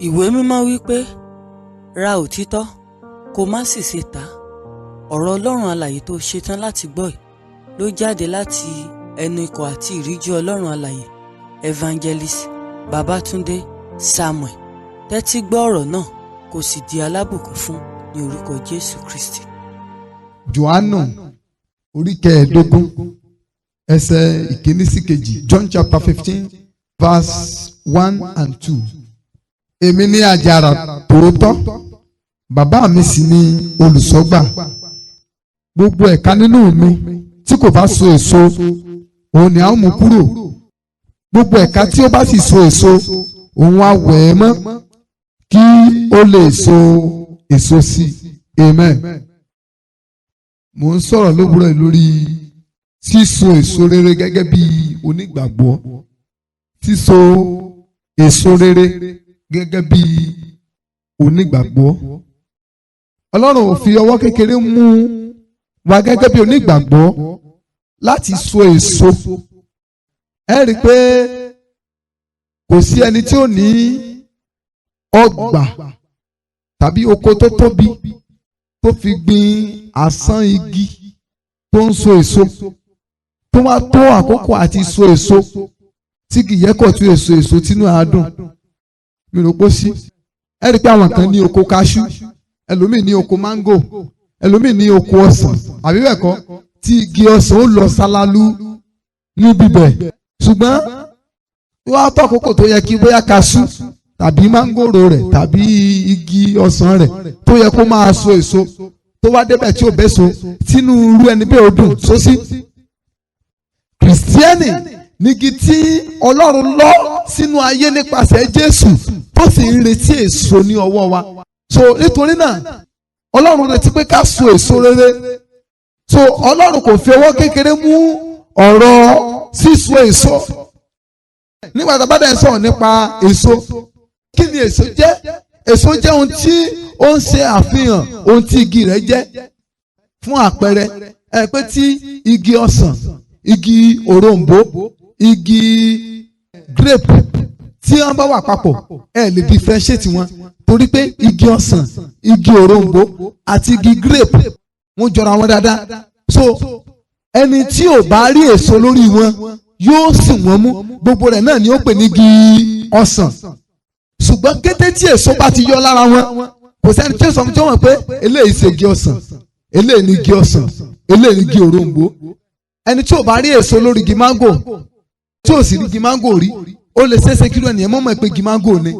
Ìwé mímọ́ wípé ra òtítọ́ kó má sì ṣe tà. Ọ̀rọ̀ Ọlọ́run alààyè tó ṣetán láti gbọ́ yìí ló jáde láti ẹnu ikọ̀ àti ìríjú Ọlọ́run alààyè Evangelist Babátúndé Samuel. Tẹ́tí gbọ́ ọ̀rọ̀ náà kó sì di alábùkún fún ní orúkọ Jésù Kristi. Jòhánù orí kẹẹ̀ẹ́dógún ẹsẹ̀ ìkíní sí kejì. John chapter 15 verse 1 and 2. Èmi ni àjàrà tòótọ́, bàbá mi sì ni olùṣọ́gbà. Gbogbo ẹ̀ka nínú mi tí kò bá so èso, òun ni a ó mú kúrò. Gbogbo ẹ̀ka tí ó bá sì so èso, òun á wẹ̀ ẹ́ mọ́ kí ó lè so èso sí i. Amen. Mo ń sọ̀rọ̀ lówùúrọ̀ lórí síso èso rere gẹ́gẹ́ bí onígbàgbọ́. Síso èso rere gẹ́gẹ́ bí onígbàgbọ́. Ọlọ́run ò fi ọwọ́ kékeré mú wa gẹ́gẹ́ bí onígbàgbọ́ láti so èso. Ẹ rí i pé kò sí ẹni tí ò ní ọgbà tàbí oko tó tóbi tó fi gbin àsán igi tó ń so èso, tó wá tó àkókò àti so èso tí kì í yẹ kó tú èso tínú àádùn. Mi rò pé sí. Ẹ rí i pé àwọn kan ní oko kaṣú, ẹlòmíì ní oko máńgò, ẹlòmíì ní oko ọsàn, àbí bẹ́ẹ̀ kọ́, tí igi ọsàn ó lọ sálálú níbi bẹ̀. Ṣùgbọ́n wọ́n á tó àkókò tó yẹ kí bóyá kaṣú tàbí máńgòrò rẹ̀ tàbí igi ọsàn rẹ̀ tó yẹ kó máa so èso, tó wá débẹ̀ tí ò bẹ́ so, tínú irú ẹni bẹ́ẹ̀ ó dùn sósì. Kìrìsìtẹ́nì nígi tí Ọlọ́run lọ sínú ayé nípasẹ̀ Jésù tó sì ń retí èso ní ọwọ́ wa. So nítorí náà Ọlọ́run retí pé ká so èso rere. So Ọlọ́run kò fi ọwọ́ kékeré mú ọ̀rọ̀ síso èso. Nígbà tá a bá dẹ̀ sọ̀rọ̀ nípa èso, kí ni èso jẹ́? Èso jẹ́ ohun tí ó ń ṣe àfihàn ohun tí igi rẹ̀ jẹ́. Fún àpẹẹrẹ, ẹ pé tí igi ọsàn, igi òroǹbó, igi grape tí wọ́n bá wà papọ̀, ẹ lè differentiate wọn torí pé igi ọsàn, igi òroǹbó àti igi grape wọ́n jọra wọn dáadáa. So ẹni tí ò bá rí èso lórí wọn yóò sì wọ́n mú, gbogbo rẹ̀ náà ni ó pè ní igi ọsàn. Ṣùgbọ́n kété tí èso bá ti yọ lára wọn, kò sẹ́ni tí ó sọ fún tí wọ́n pé eléyìí ṣe igi ọsàn, eléyìí ni igi ọsàn, eléyìí ni igi òroǹbó. Ẹni tí ò bá rí èso lórí igi máńgò, tí ò sì rí igi máńgò rí, ó lè ṣeéṣe kí lónìí ẹ mọ̀ mọ̀ pé igi máńgò ni.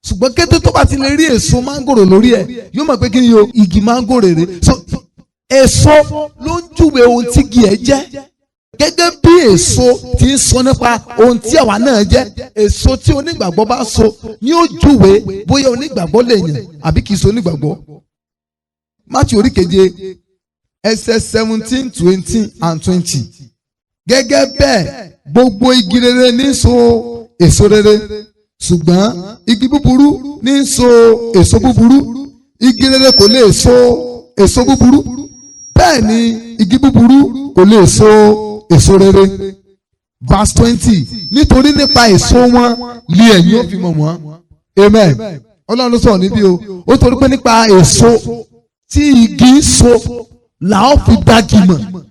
Ṣùgbọ́n kété tó bá ti lè rí èso máńgòrò lórí ẹ̀, yóò mọ̀ pé kí ni o, igi máńgò rere. So èso ló ń júwe ohun tí igi ẹ̀ jẹ́. Gẹ́gẹ́ bí èso ti ń sọ nípa ohun tí àwa náà jẹ́, èso tí onígbàgbọ́ bá so ni ó júwe bóyá onígbàgbọ́ lè yàn àbí kìí so onígbàgbọ́. Mátíù orí keje ẹsẹ̀ 17, 20 and 20. Gẹ́gẹ́ bẹ́ẹ̀ gbogbo igi rere ní so èso rere, ṣùgbọ́n igi búburú ní so èso búburú. Igi rere kò lè so èso búburú, bẹ́ẹ̀ ni igi búburú kò lè so èso rere. Verse 20. Nítorí nípa èso wọn lé ẹ̀yin ó fi mọ̀ wọ́n. Amen. Ọlọ́run ló sọ̀rọ̀ níbí o. Ó torí pé nípa èso tí igi so là ó fi dági mọ̀.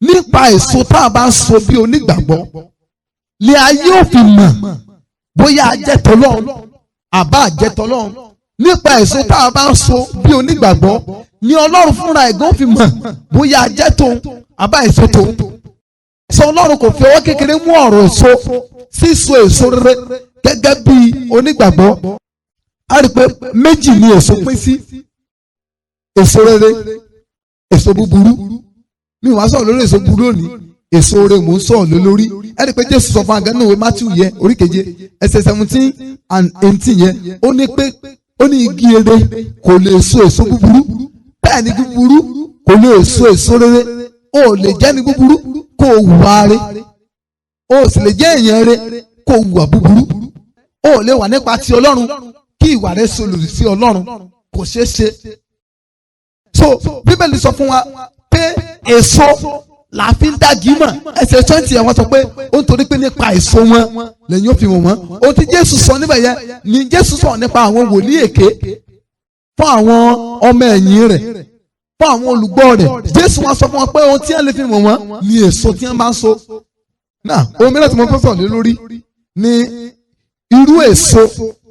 Nípa èso tá a bá so bí onígbàgbọ́ lé ayé ó fi mọ̀ bóyá a jẹ́ tọlọ́run àbá a jẹ́ tọlọ́run. Nípa èso tá a bá so bí onígbàgbọ́ ni Ọlọ́run fúnra ẹ̀gbọ́n fi mọ̀ bóyá a jẹ́ tòun àbá èso tòun. Sọ Ọlọ́run kò fi ọwọ́ kékeré mú ọ̀rọ̀ èso, síso èso rere gẹ́gẹ́ bí onígbàgbọ́. A rí i pé méjì ni èso pín sí: èso rere, èso búburú. Mi ò wá sọ̀rọ̀ lórí èso búburú òní, èso rere mò ń sọ̀rọ̀ lórí. Ẹ rí i pé Jésù sọ fún agánú ìwé Mátíù yẹn orí keje ẹsẹ̀ 17 and 18 yẹn, ó ní pé ó ní igi rere kò lè so èso búburú, bẹ́ẹ̀ ni igi búburú kò lè so èso rere. O lè jẹ́ ni búburú kó o hùwà rere, o sì lè jẹ́ èèyàn rere kó o hùwà búburú. O lè wà nípa ti Ọlọ́run kí ìwà rẹ so lòdì sí Ọlọ́run, kò ṣeé ṣe. So Bíbélì sọ fún wa pé èso la fi ń dàgí mọ̀. Ẹsẹ̀ 20 yẹn wọ́n sọ pé ó ń torí pé nípa èso wọn lẹ́yìn ó fi mọ̀ wọ́n. Ó ti Jésù sọ níbẹ̀ yẹn ni Jésù sọ nípa àwọn wòlíì èké fún àwọn ọmọ ẹ̀yìn rẹ̀, fún àwọn olùgbọ́ rẹ̀. Jésù wọn sọ fún wọn pé ohun tí wọ́n lè fi mọ̀ wọ́n ni èso tí wọ́n bá ń so. Náà ohun mìíràn tí mo fẹ́ sọ̀rọ̀ lé lórí ni irú èso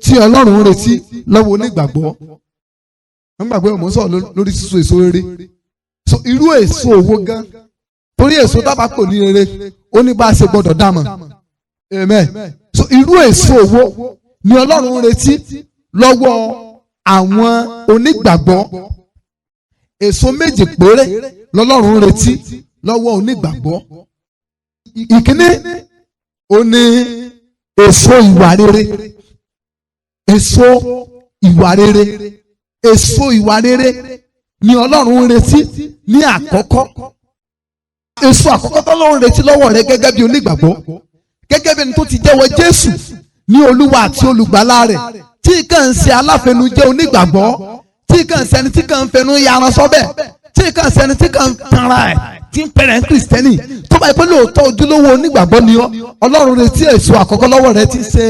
tí Ọlọ́run ń retí lọ́wọ́ onígbàgbọ́. Wọ́n gbàgbé mo ń sọ̀rọ̀ lórí síso èso rere. So irú èso owó gan, torí èso dábàá kò ní rere ó ní bá a ṣe gbọdọ̀ dámọ̀. Amen. So irú èso owó ni Ọlọ́run ń retí lọ́wọ́ àwọn onígbàgbọ́. Èso méjì péré lọ́lọ́run ń retí lọ́wọ́ onígbàgbọ́. Ìkíní ó ní èso ìwà rere. Èso ìwà rere. Èso ìwà rere ni Ọlọ́run ń retí ní àkọ́kọ́. Èso àkọ́kọ́ tọ́lọ́run ń retí lọ́wọ́ rẹ gẹ́gẹ́ bí onígbàgbọ́, gẹ́gẹ́ bí ẹni tó ti jẹ́wọ́ Jésù ní Olúwa àti olùgbàlà rẹ̀, tí kàn ń ṣe aláfẹnujẹ́ onígbàgbọ́, tí kàn ń ṣẹni tí kàn ń fẹnu yaran sọ́bẹ̀, tí kàn ń ṣẹni tí kàn ń tanra ẹ̀, tí ń pẹ̀rẹ̀ ń kìrìsìtẹ́nì. Tó bá yẹ pé lóòótọ́ ojúlówó onígbàgbọ́ ni ọ́, Ọlọ́run retí èso àkọ́kọ́ lọ́wọ́ rẹ tí ń ṣe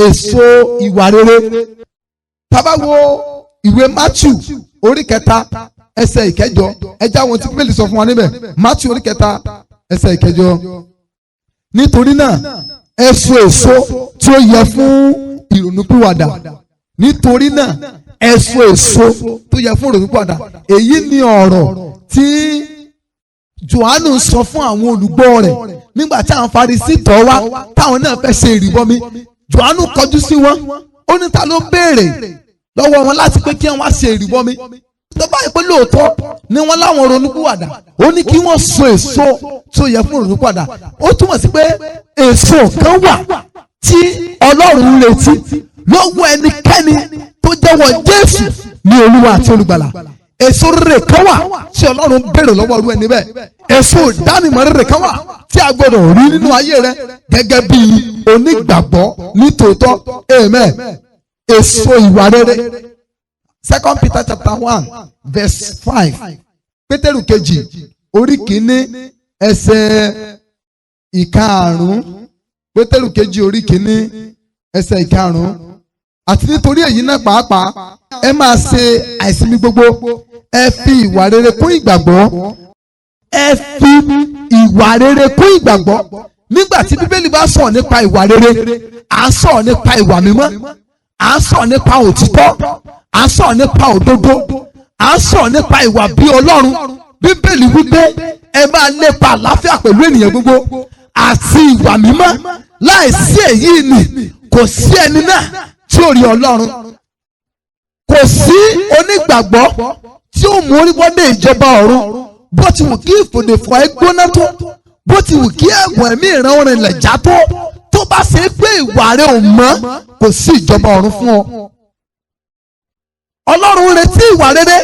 èso ìwà rere. Tá bá wo ìwé Matthew orí 3 ẹsẹ̀ 9, ẹjá wọn tí Bíbélì sọ fún wa níbẹ̀. Matthew orí 3 ẹsẹ̀ 9. Nítorí náà ẹ so èso tí ó yẹ fún ìrònúpìwàdà. Nítorí náà ẹ so èso tó yẹ fún ìrònúpìwàdà. Èyí ni ọ̀rọ̀ tí Jòhánù sọ fún àwọn olùgbọ́ rẹ̀ nígbà tí àwọn Farisí tọ̀ wá táwọn náà fẹ́ ṣe ìrìbọmi. Jòhánù kọjú sí wọn, ó ní ta ló béèrè lọ́wọ́ wọn láti pé kí wọ́n wá ṣe ìrìbọmi. Tó bá yẹ pé lóòótọ́ ni wọ́n láwọn ronúpìwàdà, ó ní kí wọ́n so èso tó yẹ fún ìrònúpìwàdà. Ó túmọ̀ sí pé èso kan wà tí Ọlọ́run ń retí lọ́wọ́ ẹnikẹ́ni tó jẹ́wọ́ Jésù ní Olúwa àti olùgbàlà. Èso rere kan wà tí Ọlọ́run béèrè lọ́wọ́ irú ẹni bẹ́ẹ̀. Èso ìdánimọ̀ rere kan wà tí a gbọdọ̀ rí nínú ayé rẹ gẹ́gẹ́ bí onígbàgbọ́ nítòótọ́. Amen. Èso ìwà rere. 2 Peter chapter 1 verse 5. Pétérù kejì orí kìíní ẹsẹ̀ 5. Pétérù kejì orí kìíní ẹsẹ̀ 5. Àti nítorí èyí náà pàápàá ẹ máa ṣe àìsinmi gbogbo, ẹ fi ìwà rere kún ìgbàgbọ́. Ẹ fi ìwà rere kún ìgbàgbọ́. Nígbà tí Bíbélì bá sọ̀rọ̀ nípa ìwà rere, à ń sọ̀rọ̀ nípa ìwà mímọ́, à ń sọ̀rọ̀ nípa òtítọ́, à ń sọ̀rọ̀ nípa òdodo, à ń sọ̀rọ̀ nípa ìwà bí Ọlọ́run. Bíbélì wípé ẹ máa lépa àlàáfíà pẹ̀lú ènìyàn gbogbo àti ìwà mímọ́. Láìsí èyí ni kò sí ẹni náà tí ó rí Ọlọ́run. Kò sí onígbàgbọ́ tí ó mú orí wọlé ìjọba ọ̀run. Bó ti wù kí ìfòdèfò ẹ gbóná tó, bó ti wù kí ẹ̀gbọ́n ẹ̀mí ìran orin lẹ̀ já tó, tó bá ṣe pé ìwà rẹ ò mọ́, kò sí ìjọba ọ̀run fún ọ. Ọlọ́run retí ìwà rere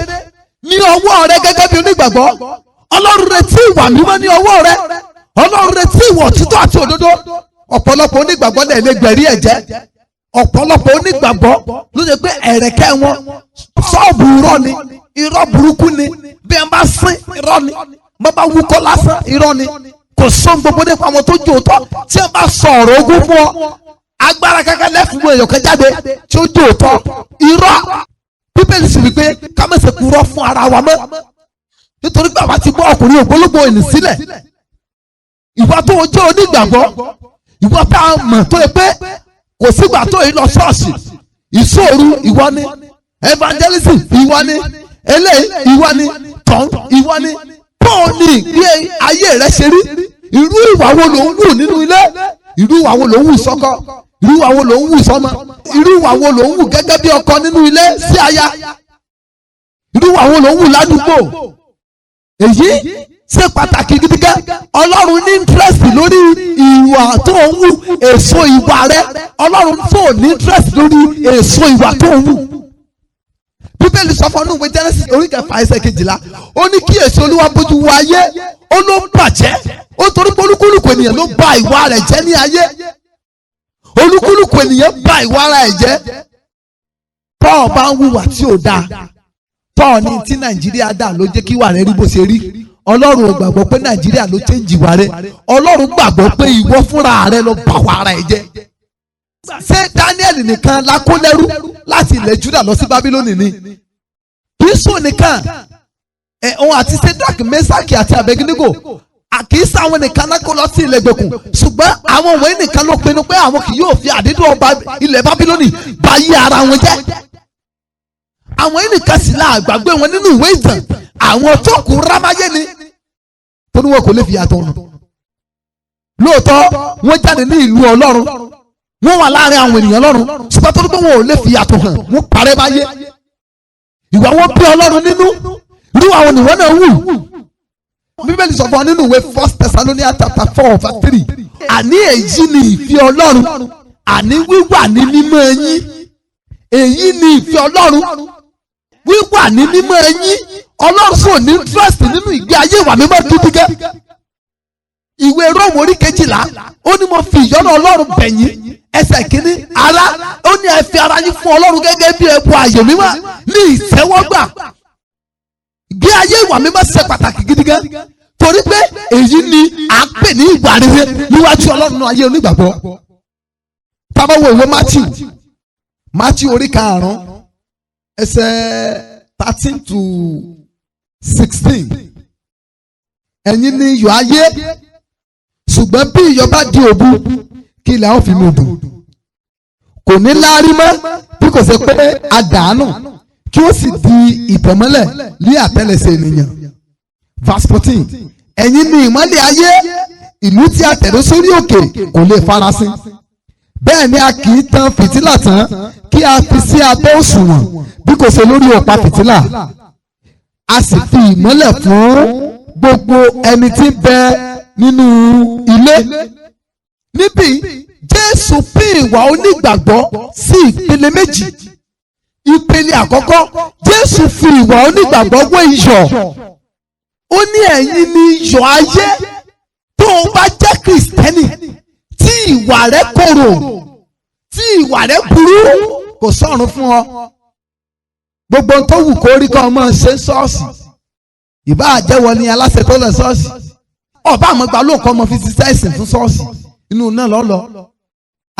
ní ọwọ́ rẹ gẹ́gẹ́ bí onígbàgbọ́. Ọlọ́run retí ìwà mímọ́ ní ọwọ́ rẹ. Ọlọ́run retí ìwà òtítọ́ àti òdodo. Ọ̀pọ̀lọpọ̀ onígbàgbọ́ náà lè gbẹ̀rí ẹ̀jẹ̀. Ọ̀pọ̀lọpọ̀ onígbàgbọ́ ló ṣe pé ẹ̀rẹ̀kẹ́ wọn ṣọ́ọ̀bù irọ́ ni, irọ́ burúkú ni, bí wọ́n bá sín irọ́ ni, wọ́n bá wúkọ́ lásán irọ́ ni. Kò sóhun gbogbo nípa àwọn tó jò tọ́. Tí wọ́n bá sọ ọ̀rọ̀ ogún fún ọ, agbára kankan lẹ́fún mọ́ èèyàn kan jáde tí ó jò tọ́. Irọ́. Bíbélì sì wípé ká má ṣe kúrò fún ara wa mọ́, nítorí pé àwa ti bọ́ ọkùnrin ògbólógbò ẹni sílẹ̀. Ìwà tó jẹ́ onígbàgbọ́, ìwà tá a mọ̀ tó yẹ pé kò sígbà tó yìí lọ ṣọ́ọ̀ṣì, ìṣòro ìwọ ni, evangelism ìwọ ni, eléyìí ìwọ ni, tán ìwọ ni. Bọ́ọ̀ ni ìgbé ayé rẹ ṣe rí. Irú ìwà wo ló ń wù nínú ilé? Irú ìwà wo ló ń wù sọ́kọ? Irú ìwà wo ló ń wù sọ́mọ? Irú ìwà wo ló ń wù gẹ́gẹ́ bí ọkọ nínú ilé sí aya? Irú ìwà wo ló ń wù ládùúgbò? Èyí ṣe pàtàkì gidi gan. Ọlọ́run ní interest lórí ìwà tó ń wù, èso ìwà rẹ. Ọlọ́run tó ní interest lórí èso ìwà tó ń wù. Bíbélì sọ fún ọdún ìwé Genesis orí 4 ẹsẹ̀ 12. Ó ní kí èso Olúwa bójú wo ayé, ó ló ń bàjẹ́. Ó torí pé olúkúlùkù ènìyàn ló bà ìwà rẹ̀ jẹ́ ní ayé. Olúkúlùkù ènìyàn bà ìwà rẹ̀ jẹ́. Tọ́ọ̀ bá ń hùwà tí ò dáa, tọ́ọ̀ ní tí Nàìjíríà dà ló jẹ́ kí ìwà rẹ̀ rí bó ṣe rí. Ọlọ́run ò gbàgbọ́ pé Nàìjíríà ló change wa rẹ̀. Ọlọ́run gbàgbọ́ pé ìwọ fúnra rẹ̀ ló bà wá ara ẹ̀ jẹ́. Ṣé Daniel nìkan la kó lẹ́rú láti ilẹ̀ Júdà lọ sí Bábílónì ni? Bísọ̀ nìkan òun àti Sédrákì, Méṣákì àti Abẹ́gínígò kì í sáwọn nìkan náà kó lọ sí ilẹ̀ ìgbèkùn, ṣùgbọ́n àwọn wọ̀nyí nìkan ló pinnu pé àwọn kì yóò fi àdídùn ọba ilẹ̀ Bábílónì bà yí ara wọn jẹ́. Àwọn yìí nìkan sì la àgbàgbé wọn nínú ìwé ìtàn. Àwọn tó kù rámáyé ni tó ní wọn kò lè fi yàtọ̀ nù. Lóòótọ́ wọ́n jáde ní ìlú Ọlọ́run, wọ́n wà láàrin àwọn ènìyàn Ọlọ́run, ṣùgbọ́n tó ní pé wọn ò lè fi yàtọ̀ hàn, wọ́n parẹ́ báyé. Ìwà wọn bí Ọlọ́run nínú, irú àwọn nìwọ́n náà wù. Bíbélì sọ fún wa nínú ìwé 1 Thessalonians chapter 4:3. Àní èyí ni ìfẹ́ Ọlọ́run, àní wíwà ní mímọ́ yín. Èyí ni ìfẹ́ Ọlọ́run, wíwà ní mímọ́ yín. Ọlọ́run sọ ní interest nínú ìgbé ayé ìwà mímọ́ dúdú gẹ́. Ìwé Róòmù orí 12, ó ní mo fi ìyọ́nú Ọlọ́run bẹ̀ yín. Ẹsẹ̀ kìíní, ará, ó ní ẹ fi ara yín fún Ọlọ́run gẹ́gẹ́ bí ẹbọ ààyè mímọ́ ní ìtẹ́wọ́gbà. Ìgbé ayé ìwà mímọ́ ṣe pàtàkì gidi gan, torí pé èyí ni à ń pè ní ìwà rere níwájú Ọlọ́run náà ayé onígbàgbọ́. Tá bá wo ìwé Mátíù orí 5 ẹsẹ̀ 13 to 16. Ẹ̀yin ni iyọ̀ ayé, ṣùgbọ́n bí iyọ̀ bá di òbu, kí ilẹ̀ ó fi mú dùn. Kò ní láárí mọ́ bí kò ṣe pé a dànù, kí ó sì di ìtẹ̀mọ́lẹ̀ ní àtẹ́lẹsẹ̀ ènìyàn. Verse 14. Ẹ̀yin ni ìmọ́lẹ̀ ayé, ìlú tí a tẹ̀dó sórí òkè kò lè farasin. Bẹ́ẹ̀ ni a kì í tan fìtílà tán kí a fi sí abẹ́ òṣùwọ̀n bí kò ṣe lórí ọ̀pá fìtílà. A sì fi ìmọ́lẹ̀ fún gbogbo ẹni tí ń bẹ nínú ilé. Níbí Jésù pín ìwà onígbàgbọ́ sí ìpele méjì. Ìpele àkọ́kọ́, Jésù fi ìwà onígbàgbọ́ wé iyọ̀. Ó ní ẹ̀yin ni iyọ̀ ayé. Tó o bá jẹ́ Kìrìsìtẹ́nì tí ìwà rẹ̀ korò, tí ìwà rẹ̀ burú, kò sọ̀run fún ọ. Gbogbo tó wù kó rí kọ́ ọmọ ṣe ṣọ́ọ̀ṣì, ìbá àjẹwọ ni aláṣẹ tó lọ ṣọ́ọ̀ṣì, ọba àmọ́ gba lóòkọ́ ọmọ fi ṣiṣẹ́ ìsìn fún ṣọ́ọ̀ṣì, inú náà lọ́lọ́.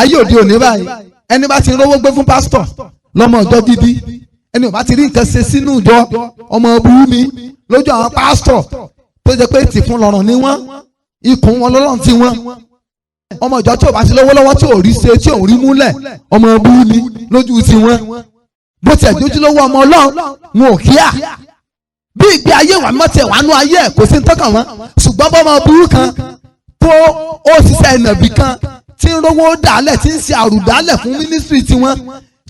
Ayé òde òní báyìí, ẹni bá ti rówó gbé fún pásítọ̀ lọ́mọ ọjọ́ gidi, ẹni ò bá ti rí nǹkan ṣe sínú ìjọ ọmọ burú ni lójú àwọn pásítọ̀ tó jẹ́ pé tìkún lọ́rùn ni wọ́n, ikùn wọn lọ́lọ́run ti wọ́n. Ọmọ ìjọ tí ò bá ti lówó lọ́wọ́, tí ò rí ṣe, tí ò rí múlẹ̀, ọmọ burú ni lójú ti wọ́n. Bó tiẹ̀ jójú lówó ọmọ Ọlọ́run, wọn ò kíá. Bí ìgbé ayé wà mọ́tẹ̀ wà nú ayé ẹ̀ kò sí ń tọ́kàn wọn. Ṣùgbọ́n bọ́mọ burú kan tó ó ṣiṣẹ́ ìnàbí kan tí ń rówó dálẹ̀, tí ń ṣe àrùdálẹ̀ fún mínísírì tiwọn,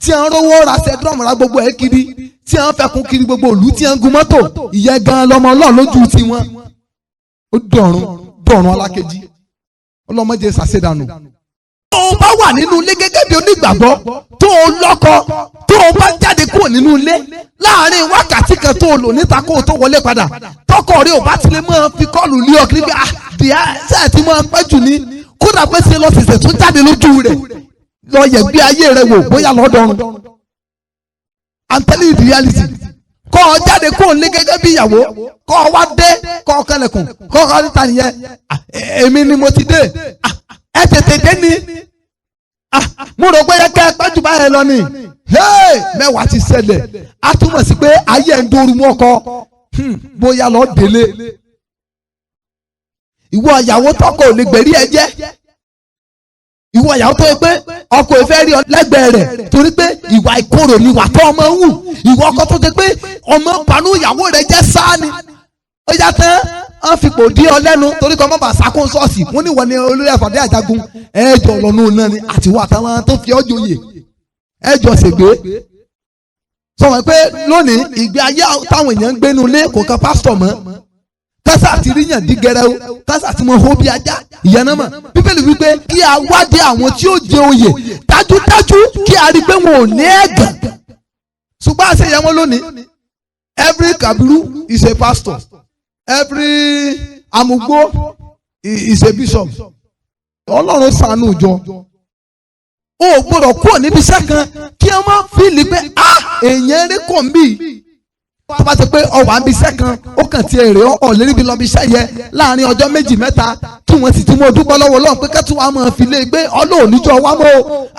tí ń rówó ra ṣẹ́dúrọ̀mù ra gbogbo ẹ̀ kiri, tí ń fẹkùn kiri gbogbo ìlú, tí ń gun mọ́tò, ìyẹn gan lọmọ Ọlọ́run lójú tiwọn. Ó dọ̀run alákejì. Ọlọ́mọdé ṣàṣedànù. Tó o bá wà nínú ilé gẹ́gẹ́ bí onígbàgbọ́, tó o lọ́kọ, tó o bá jáde kúrò nínú ilé láàárín wákàtí kan tó o lò níta kó o tó wọlé padà, tọkọ rẹ ò bá ti lè máa fi kọ́ọ̀lù lé ọkùnrin bí àdìyà ṣáà ti máa pẹ́ jù ní, kódà pé ṣe lọ ṣẹ̀ṣẹ̀ tó jáde lójú rẹ̀ lọ yẹ̀ gbé ayé rẹ̀ wò bóyá lọ́dọ̀ọ̀run. I'm telling you the reality. Kọ́ ọ jáde kúrò ní gẹ́gẹ́ bí ìyàwó, kọ́ ọ wá dé, kọ́ ọ kẹlẹ̀kùn, kọ́ ọ níta nìyẹn. Èmi ni mo ti dé. Ẹ tètè dé ni. Mo rò pé yẹ kẹ́ ẹ pẹ́ jù báyẹn lọ ni. Mẹ́wàá ti ṣẹlẹ̀. A túmọ̀ sí pé ayé ẹ̀ ń doru mú ọkọ. Bóyá lọ délé. Ìwọ ìyàwó tọkọ ò lè gbẹ̀rí ẹ jẹ́. Ìwọ ìyàwó tó yẹ pé ọkọ ìfẹ́ rí ọ lẹ́gbẹ̀ẹ́ rẹ̀ torí pé ìwà ìkorò ni ìwà tó ọmọ ń wù. Ìwọ ọkọ tó ṣe pé ọmọ panú ìyàwó rẹ̀ jẹ́ sáà ni. Ó yá tán wọ́n fi pò dí ọ lẹ́nu torí kọ́ mọ́ bá sákún ṣọ́ọ̀ṣì. Wọ́n ní wọ́n ní olórí ẹ̀fọ́dé àjagun ẹ̀jọ̀ lọ́nù náà ni àtiwọ́ àtàwọn tó fi ọjọ́ yè ẹ̀jọ̀ ṣègbè. Sọ wọn pé lónìí ìgbé ayé táwọn èèyàn ń gbénu lé kò kan pásítọ̀ mọ́. Kásà ti ríyàn dí gẹrẹ o, kásà ti mọ hó bí ajá ìyẹn náà mọ̀. Bíbélì wípé kí a wádìí àwọn tí ó jẹ oyè dájúdájú kí a rí pé wọn ò ní ẹ̀gàn. Ṣùgbọ́n àṣẹ ìyẹn wọn lónìí, every Kabiru is a pastor, every amugbo is a bishop. Ọlọ́run ṣàánú ìjọ. O gbọ́dọ̀ kúrò níbi iṣẹ́ kan kí ẹ má fíìlì pé èèyàn eré kò ń bì. tó bá ti pé ọwọ́ àbí iṣẹ́ kan ó kàn ti èrè ọ̀lérí bí lọ́bi iṣẹ́ yẹ láàrin ọjọ́ méjì mẹ́ta kí wọ́n sì ti mú dúpọ́ lọ́wọ́ Ọlọ́run pé kẹ́tù wa máa fi lé gbé Ọlọ́run níjọ́ wa mọ́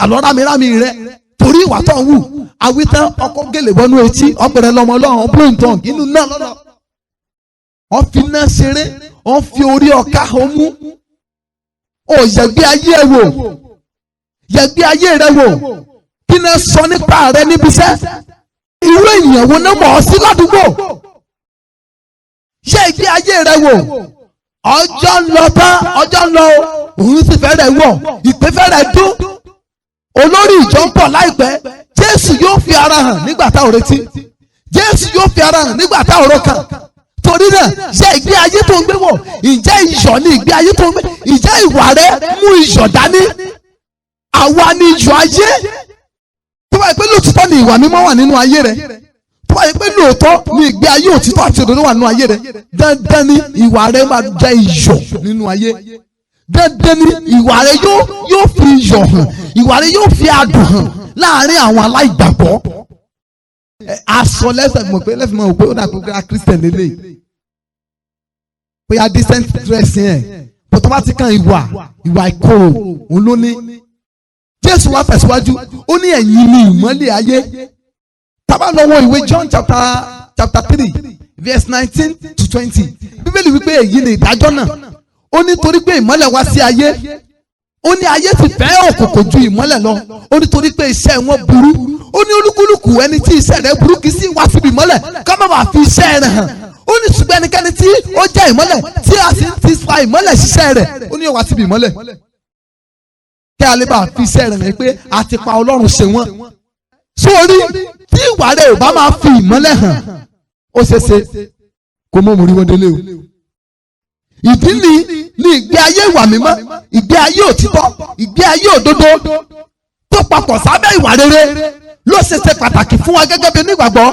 àlọ́ rámírámí rẹ torí ìwà tó ń wù awítán ọkọ̀ gèlè wọnú etí ọ̀pẹ̀rẹ̀ lọ́mọ Ọlọ́run ọ̀pẹ̀rẹ̀ ìtàn inú náà lọ́nà wọ́n fi náà ṣeré wọ́n fi orí ọ̀ka ọmú ó yẹ̀gbé ayé ẹ̀ wò yẹ̀gbé ayé rẹ̀ wò kí náà sọ nípa rẹ̀ níbi iṣẹ́ irú ènìyàn wo náà mọ̀ ọ́ sí ládùúgbò yẹ ìgbé ayé rẹ̀ wò ọjọ́ ń lọ tán ọjọ́ ń lọ òun sì fẹ́rẹ̀ wọ̀ ìpè fẹ́rẹ̀ dún olórí ìjọ ń bọ̀ láìpẹ́ Jésù yóò fi ara hàn nígbà tá ò retí Jésù yóò fi ara hàn nígbà tá ò rọkàn torí náà yẹ ìgbé ayé tó ń gbé wọ̀ ǹjẹ́ iyọ̀ ni ìgbé ayé tó ń gbé ǹjẹ́ ìwà rẹ̀ mú iyọ̀ dání àwa ni iyọ̀ ayé tó bá yẹ pé lóòótọ́ ni ìwà mímọ́ wà nínú ayé rẹ̀ tó bá yẹ pé lóòótọ́ ni ìgbé ayé òtítọ́ àti òdodo wà nínú ayé rẹ̀ dandan ni ìwà rẹ̀ máa jẹ́ iyọ̀ nínú ayé dandan ni ìwà rẹ̀ yóò fi iyọ̀ hàn ìwà rẹ̀ yóò fi adùn hàn láàárín àwọn aláìgbàgbọ́ aṣọ lẹ́fẹ̀ẹ́ mọ̀ pé ó dà pé a Christian lélẹ̀ pé a decent dress yẹn bó tó bá ti kan ìwà ìkorò òun ló ní Jésù wá fẹ̀síwájú ó ní ẹ̀yin ni ìmọ́lẹ̀ ayé tá bá lọ wo ìwé John chapter 3 verse 19 to 20 Bíbélì wípé èyí ni ìdájọ́ náà ó ní torí pé ìmọ́lẹ̀ wá sí ayé ó ní ayé ti fẹ́ òkùnkùn ju ìmọ́lẹ̀ lọ ó ní torí pé iṣẹ́ wọn burú ó ní olúkúlùkù ẹni tí iṣẹ́ rẹ̀ burú kì í sí wá síbi ìmọ́lẹ̀ ká má bàa fi iṣẹ́ rẹ̀ hàn ó ní ṣùgbọ́n ẹnikẹ́ni tí ó jẹ́ ìmọ́lẹ̀ tí a sì ti fa ìmọ́lẹ̀ ṣiṣẹ́ rẹ̀ ó ní ó wá síbi ìmọ́lẹ̀ kí a lè bá fi iṣẹ́ rẹ̀ hàn pé a ti pa Ọlọ́run ṣe wọ́n sórí tí ìwà rẹ̀ ò bá máa fi ìmọ́lẹ̀ hàn ó ṣeéṣe kó mọ̀ mórí wọn délé o ìdí ni ìgbé ayé ìwà mímọ́ ìgbé ayé òtítọ́ ìgbé ayé òdodo tó papọ̀ sábẹ́ ìwà rere ló ṣe pàtàkì fún wa gẹ́gẹ́ bí onígbàgbọ́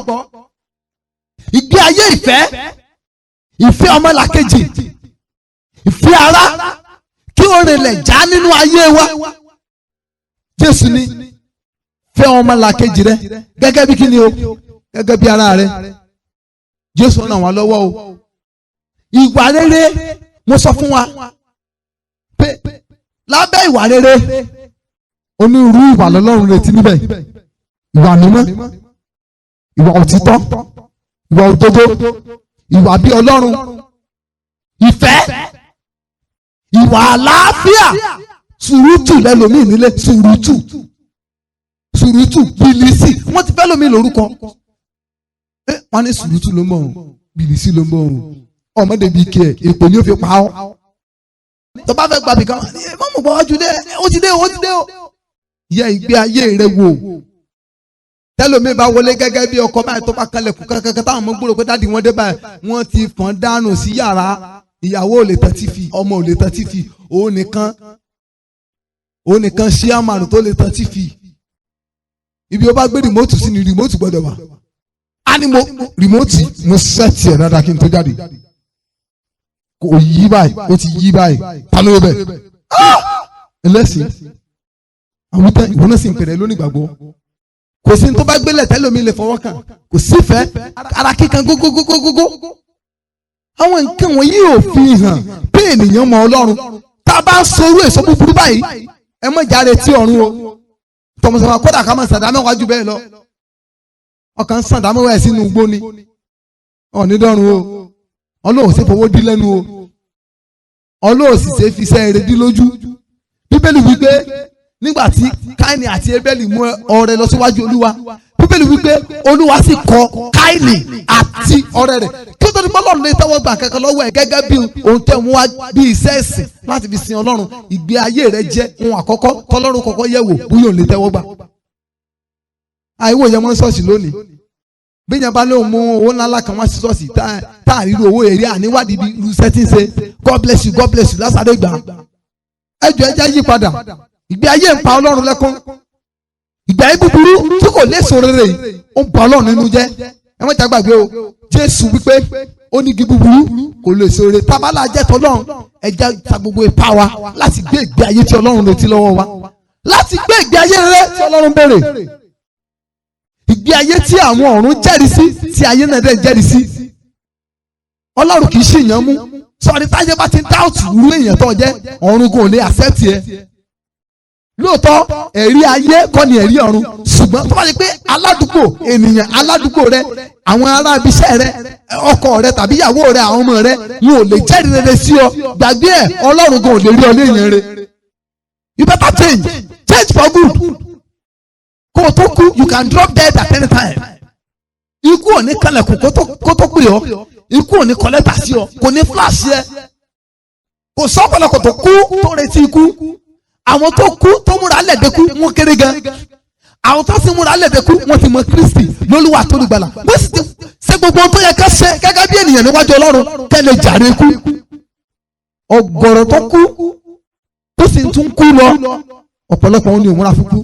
ìgbé ayé ìfẹ́ ọmọlàkejì ìfẹ́ ara kí ó rinlẹ̀ já nínú ayé wa Jésù ní fẹ́ ọmọlàkejì rẹ gẹ́gẹ́ bí kíni o gẹ́gẹ́ bí ara rẹ Jésù ràn wá lọ́wọ́ o ìwà rere mo sọ fún wa pé lábẹ́ ìwà rere onírúurú ìwà lọ́lọ́run retí níbẹ̀ ìwà mímọ́ ìwà òtítọ́ ìwà òdodo ìwà bí Ọlọ́run ìfẹ́ ìwà àlàáfíà sùúrùtù lẹ́lòmíì nílé sùúrùtù bìlìsì wọ́n ti fẹ́ lómi lórúkọ wọ́n ní sùúrùtù ló mọ̀ bìlìsì ló mọ̀ ọmọdé bíi kí ẹ èpò ni ó fi pa ọ́ tó bá fẹ́ gbàbí kan mọ́ mọ̀ gbọ́wájú dé ó ti dé o yẹ ìgbé ayé rẹ wò tẹlomi bá wọlé gẹ́gẹ́ bí ọkọ báyìí tó bá kalẹ̀kùn kankan táwọn ọmọ gbọ́dọ̀ pé dáàdi wọn dé báyìí wọ́n ti fọ́n dànù sí yàrá ìyàwó ò lè tẹ́tí fi ọmọ ò lè tẹ́tí fi òun nìkan ṣí àmàlù tó lè tẹ́tí fi ibi ó bá gbé rìmọ́tù sí ni rìmọ́tù gbọ́dọ̀ wà á ní rìmọ́tù mo sẹ́ẹ̀tì ẹ̀ dáadáa kí n tó jáde kò yí báyìí ó ti yí báyìí ta ló bẹ̀ ẹlẹ́sìn àwọn tẹ ìwọ náà sì ń pèrè lónìgbàgbọ́ kò sí ní tó bá gbélé tẹ́lómi lè fọwọ́ kàn kò sífẹ̀ẹ́ ara kíkan gógógógógógó àwọn nǹkan wọ̀nyí ò fi hàn pé ènìyàn mọ Ọlọ́run tá a bá ń sorú èso búburú báyìí ẹ mọ̀ jáde tí ọ̀run o tọmọsọmọ kódà ká máa sàdámẹ́ wájú bẹ́ẹ̀ lọ ọkàn sàdámẹ́ wáyé sínú igbó ni ọ̀nídọ́run o Ọlọ́run sì fowó dí lẹ́nu o Ọlọ́run sì ṣe fi iṣẹ́ rere dí lójú Bíbélì wípé nígbà tí Káínì àti Ébẹ́lì mú ọrẹ lọ síwájú Olúwa Bíbélì wípé Olúwa sì kọ̀ Káínì àti ọrẹ rẹ̀ kí ó tó ní bọ́lọ́run lè tẹ́wọ́ gbà kankan lọ́wọ́ ẹ̀ gẹ́gẹ́ bí ohun tẹ̀ wọ́n wá bí iṣẹ́ ẹ̀sìn láti fi sin Ọlọ́run ìgbé ayé rẹ̀ jẹ́ ohun àkọ́kọ́ tọ́lọ́run kọ́kọ́ yẹ̀ wò bóyá òun lè tẹ́wọ́ gbà. àìwò yẹn mọ́ ṣọ́ọ̀ṣì lónìí bí yẹn bá lóun mú owó ńlá kan wá sí ṣọ́ọ̀ṣì tá à ríru owó èrè àníwádìí bí irú sẹ́tí ṣe God bless you lásàdé gbà ẹjọ́ ẹjẹ́ yí padà ìgbé ayé ń pa Ọlọ́run lẹ́kún ìgbé ayé búburú tí kò léso rere ó ń pa Ọlọ́run nínú jẹ́ ẹ wọ́n ti gbàgbé o Jésù wípé ó ní igi búburú kò léso rere tábàlà jẹ́ tọ́lọ́run ẹja ta gbogbo ipá wa láti gbé ìgbé ayé tí Ọlọ́run retí lọ́wọ́ wa láti gbé ìgbé ayé rere tí Ọlọ́run béèrè ìgbé ayé tí àwọn ọ̀run jẹ́rìí sí tí ayé náà dẹ̀ jẹ́rìí sí. Ọlọ́run kì í ṣèyàn mú sọ̀rí táyé bá ti doubt irú èèyàn tó jẹ́ ọ̀run kò lè accept ẹ. Lóòótọ́ ẹ̀rí ayé kọ́ ni ẹ̀rí ọ̀run, ṣùgbọ́n tó bá yẹ pé aládùúgbò ènìyàn aládùúgbò rẹ, àwọn ará ibiṣẹ́ rẹ, ọkọ rẹ tàbí ìyàwó rẹ, àwọn ọmọ rẹ wọn ò lè jẹ́rìí rere sí ọ, gbàgbé ẹ̀, Ọlọ́run kò lè rí ọ léèyàn rẹ. You better change for good. Kó o tó kú you can drop dead at any time. Ikú ò ní kalẹ̀kùn kó tó pè ọ́, ikú ò ní kọ lẹ́tà sí ọ, kò ní flash yẹ. Kò sọ́pọ̀lọpọ̀ tó kú tó retí ikú. Àwọn tó kú tó múra lẹ́dẹ̀kú wọ́n kéré gan. Àwọn tó sì múra lẹ́dẹ̀kú wọ́n ti mọ Kristi lólúwa tó ní gbàlà. Wọ́n sì ti ṣe gbogbo ohun tó yẹ ká ṣe gẹ́gẹ́ bí ènìyàn níwájú Ọlọ́run kẹ́ lè jàre kú. Ọ̀gọ̀rọ̀ tó kú tó sì tún kú lọ, ọ̀pọ̀lọpọ̀ wọn ni òun múra fún kú.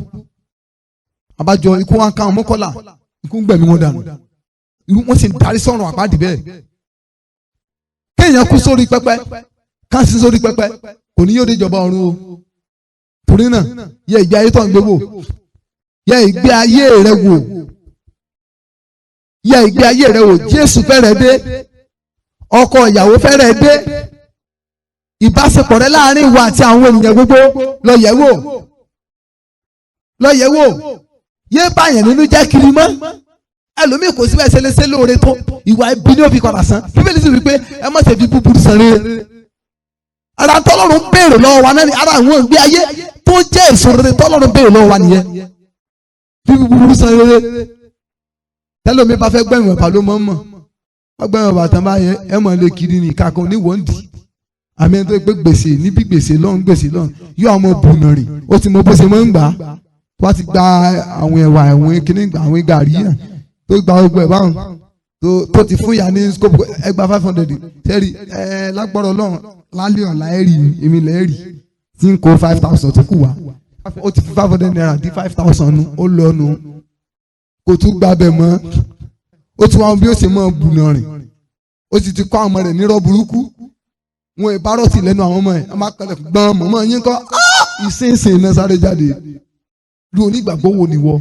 Àbájọ ikú wa ń ká wọn mọ́kànlá, ikú ń gbẹ̀mí wọn dànù. Wọ́n sì ń darí sọ́run àpáàdì bẹ́ẹ̀. Kéèyàn kú sórí pẹpẹ, káàsì sórí pẹpẹ, kò ní yóò dé ìjọba ọ̀run o. Torí náà yẹ ìgbé ayé tó ń gbé wò, yẹ ìgbé ayé rẹ wò, yẹ ìgbé ayé rẹ wò. Jésù fẹ́rẹ̀ dé, ọkọ ìyàwó fẹ́rẹ̀ dé, ìbáṣepọ̀ rẹ láàrin ìwà àti àwọn ènìyàn gbogbo lọ yẹ̀ wò, lọ yẹ̀ wò. Yé báyẹn nínú jẹ́ kiri mọ́. Ẹlòmíì kò sí bẹ́ẹ̀ ṣẹlẹ́ṣẹ́ lóore tó ìwà ibi ní òbí padà san. Bíbélì sì wí pé ẹ má ṣe fi búburú san rere. Ara tọ́lọ́run béèrè lọ́wọ́ wa náà ni ara àwọn ìgbé ayé tó jẹ́ èso rere tọ́lọ́run béèrè lọ́wọ́ wa nìyẹn. Fi búburú san rere. Tẹ́lómi bá fẹ́ gbẹ̀yìn ọ̀pá ló mọ̀ mọ̀. Wọ́n gbẹ̀yìn ọ̀pá tán bá yẹ ẹ mọ̀ lé kiri ní ìkàkùn ní wọ́n dì. Àmì ẹni tó gbé gbèsè níbi gbèsè lọ́hùn gbèsè lọ́hùn yóò àwọn bùnà rìn. Ó ti mọ bó ṣe máa ń gbà. Wọ́n ti gba àwọn ẹ̀wà àwọn kíní àwọn gàrí yẹn tó gba gbogbo ẹ̀ báwọn tó ti fún ìyá ní scope ẹgbàá 500 sẹ́rí lágbọ́rọ̀ Ọlọ́run lálẹ́ ọ̀la ẹ̀rì èmi lẹ́ẹ̀rì tí ń kó 5,000 tó kù wá ó ti fi 500 naira di 5,000 nu ó lọ nu kò tún gba bẹ̀ mọ́ ó ti wá bí ó ṣe mọ́ bùnà rìn ó sì ti kọ́ àwọn ọmọ rẹ̀ nírọ̀ burúkú wọn ìbárọ̀tì lẹ́nu àwọn ọmọ ẹ̀ ẹ máa kẹlẹ̀ gbọ́n mọ̀mọ́ yín kọ́ ìsinsìn iná sáré jáde lu onígbàgbọ́ wo ni wọ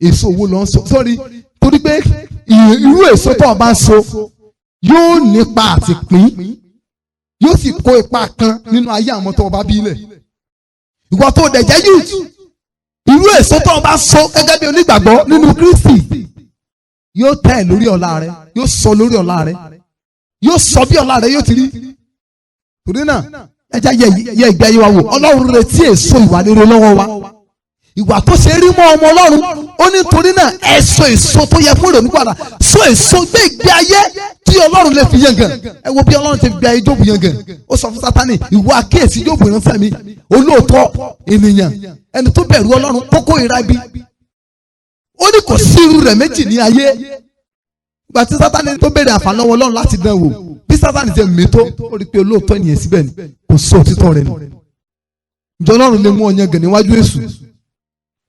èso owó lọ sọ sọ́rí torí pé irú èso tó o bá so yóò nípa àti pín yóò sì kó ipa kan nínú ayé àwọn tó o bá bí ilẹ̀ ìwọ tó o dẹ̀ jẹ́ youth irú èso tó o bá so gẹ́gẹ́ bí onígbàgbọ́ nínú Kristi yóò tẹ̀ ẹ́ lórí ọ̀la rẹ yóò sọ lórí ọ̀la rẹ yóò sọ bí ọ̀la rẹ yóò ti rí torí náà ẹ jẹ́ yẹ ìgbé ayé wa wò Ọlọ́run retí èso ìwà rere lọ́wọ́ wa ìwà tó ṣe rí mọ́ ọmọ Ọlọ́run ó ní torí náà ẹ so èso tó yẹ fún ìrònú padà so èso gbé ìgbé ayé tí Ọlọ́run lè fi yangàn ẹ wo bí Ọlọ́run ti gbé ayé Jóòbù yangàn ó sọ fún Sátánì ìwọ àkíyèsí Jóòbù ìránṣẹ́ mi olóòótọ́ ènìyàn ẹni tó bẹ̀rù Ọlọ́run tó kórìíra ibi ó ní kò sí irú rẹ̀ méjì ní ayé ìgbà tí Sátánì tó béèrè àǹfààní lọ́wọ́ Ọlọ́run láti dán wò bí Sátánì ti mètò ó rí pé olóòótọ́ ènìyàn síbẹ̀ ni kò sí òtítọ́ rẹ̀ ni ìjọ Ọlọ́run lè mú ọ yangàn níwájú Èṣù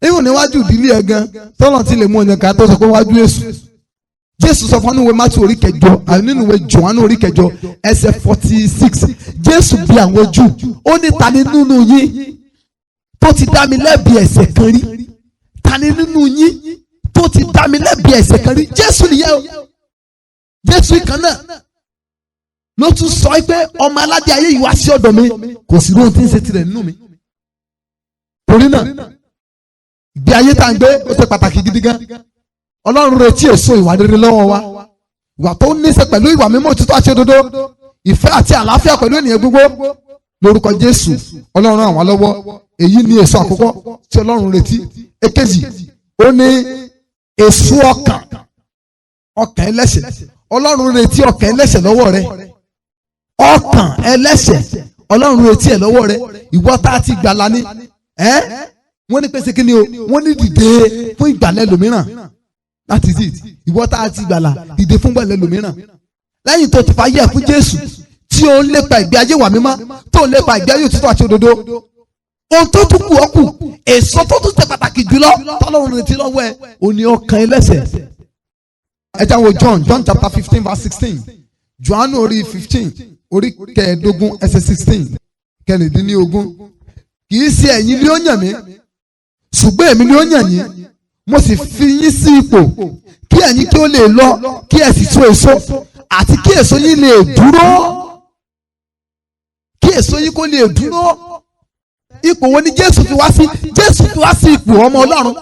ìwọ̀n níwájú ìdílé ẹ̀ gan tọ́lọ̀ tí lè mú ọ̀yàn ká tó sọ pé wájú Èṣù Jésù sọ fún ìwé Mátì orí kẹjọ nínú ìwé Jòhánù orí kẹjọ ẹsẹ̀ 46 Jésù bi àwọn Júù ó ní ta ni nínú yín tó ti dá mi lẹ́bi ẹ̀ṣẹ̀ kan rí ta ni nínú yín tó ti dá mi lẹ́bi ẹ̀ṣẹ̀ kan rí Jésù nìyẹn o Jésù kan náà ló tún sọ pé ọmọ aládé ayé yìí wá sí ọ̀dọ̀ mi kò sí lóhun tí ń ṣe tirẹ̀ nínú mi torí náà ìgbé ayé tá à ń gbé ó ṣe pàtàkì gidi gan Ọlọ́run retí èso ìwà rere lọ́wọ́ wa ìwà tó ní í ṣe pẹ̀lú ìwà mímọ́ òtítọ́ àti òdodo ìfẹ́ àti àlàáfíà pẹ̀lú ènìyàn gbogbo lórúkọ Jésù Ọlọ́run ràn wá lọ́wọ́ èyí ni èso àkọ́kọ́ tí Ọlọ́run retí èkejì ó ní èso ọkàn ẹlẹ́ṣẹ̀ Ọlọ́run retí ọkàn ẹlẹ́ṣẹ̀ lọ́wọ́ rẹ ọkàn ẹlẹ́ṣẹ̀ Ọlọ́run retí ẹ̀ lọ́wọ́ rẹ ìwọ tá a ti gbàlà ní wọ́n ní pèsè kí ni o wọ́n ní dìde fún ìgbàlẹ̀ lòmíràn that is it ìwọ tá a ti gbàlà dìde fún ìgbàlẹ̀ lòmíràn lẹ́yìn tó ti fàyè fún Jésù tí ó ń lépa ìgbé ayé wà mímọ́ tó ń lépa ìgbé ayé òtítọ́ àti òdodo ohun tó tún kù ọkù èso tó tún ṣe pàtàkì jùlọ tọ́lọ́run retí lọ́wọ́ ẹ̀ òní ọkàn ẹlẹ́ṣẹ̀ ẹ jáwọ́ John chapter 15 verse 16 Jòhánù orí 15 orí kẹẹ̀ẹ́dógún ẹsẹ̀ 16 kẹrìndínlógún kì í ṣe ẹ̀yin ni ó yàn mí ṣùgbọ́n èmi ni ó yàn yín mo sì fi yín sí ipò kí ẹ̀yin kí ó lè lọ kí ẹ sì so èso àti kí èso yín lè dúró, kí èso yín kó lè dúró. Ipò wo ni Jésù fi wá sí? Jésù fi wá sí ipò ọmọ Ọlọ́run.